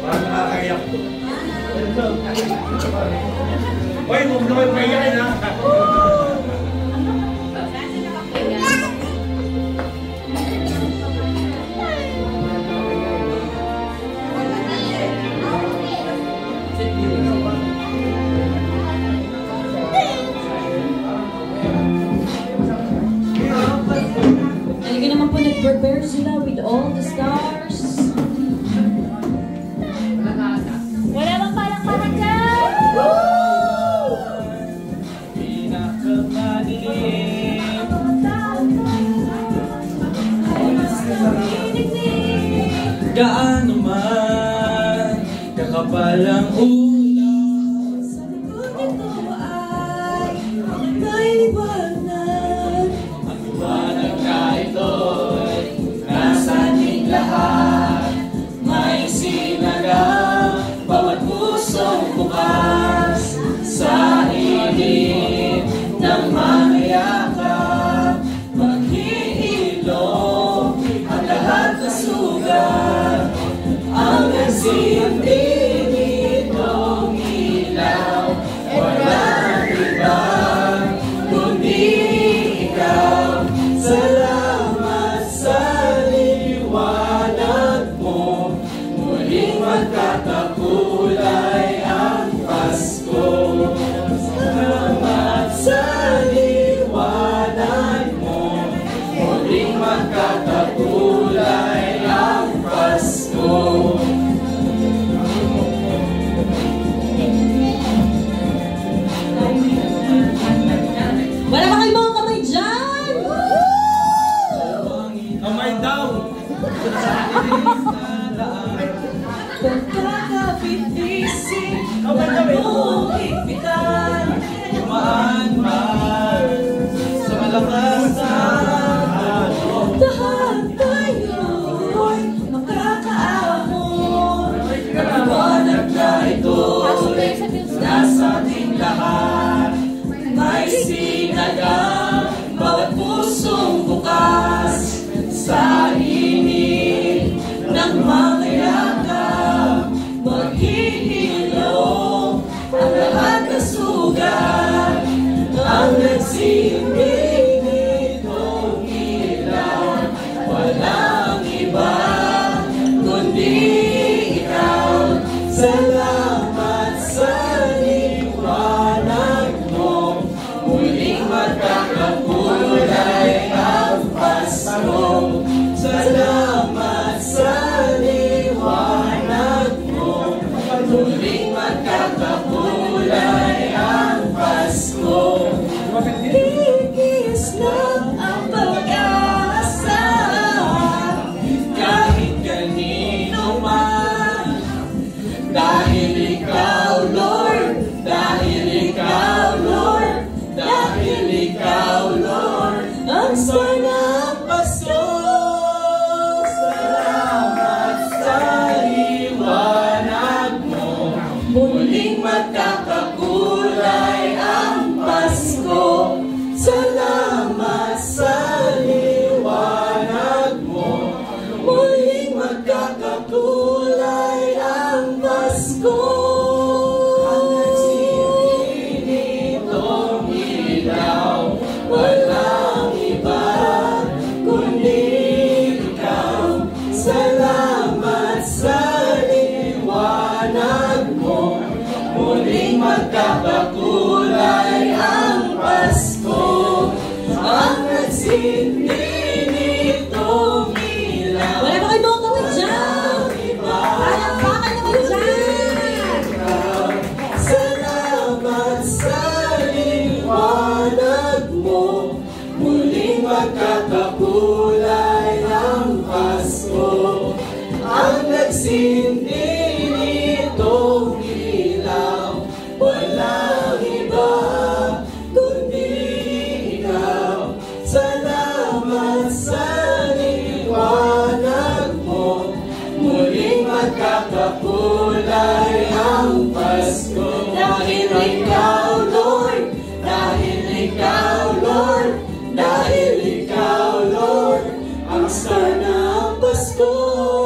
Parang nakakayak to. Uy, huwag na kayo mayayain ha. Talaga naman po nag-prepare sila with all the stars. Wala bang palakpakan dyan? Gaano man kakapal ang ulan, sa likod nito ay may liwanag. Ang liwanag na ito'y nasa ating lahat. May sinagang bawat pusong bukas, sa init ng mga yakap, maghihilom ang lahat na sugat. Ang nagsilbi nitong ilaw, walang iba kundi ikaw. Salamat sa liwanag mo, muling magkakakulay ang Pasko. Salamat sa liwanag mo, muling magkakakulay ang Pasko. Wala ba kayo mga kamay dyan? Kamay down! Kung kakapit-isip na mong higpitan, dumaan man sa malakas na alon. Lahat tayo'y makakaahon. Liwanag na ito'y nasa ating lahat. May sinagang bawat pusong bukas, sa init ng mga yakap, maghihilom ang lahat na sugat. Ang nagsilbi nitong ilaw, walang iba kundi ikaw. Salamat sa liwanag mo, muling magkakakulay ang Pasko. Salamat sa liwanag mo, muling magkakakulay ang Pasko. Kikis lang ang pag-asa, kahit kanino man. Dahil ikaw, Lord, dahil ikaw, Lord, dahil ikaw, Lord, ang sanang Pasko. Salamat sa liwanag mo, muling magkakakulay ang Pasko. Salamat sa liwanag mo, muling magkakakulay ang Pasko. Ang nagsilbi nitong ilaw, walang iba kundi ikaw. Salamat sa liwanag mo, muling magkakakulay ang Pasko. Ang nagsilbi nitong ilaw, Wala ba kayo mga kamay dyan? Palakpakan naman dyan! salamat sa liwanag mo, muling magkakakulay ang Pasko. Ang nagsindi nitong ilaw, walang iba kundi ikaw. Salamat sa liwanag mo, muling magkakakulay ang Pasko. Dahil ikaw, Lord, dahil ikaw, Lord, dahil ikaw, Lord, ang star ng Pasko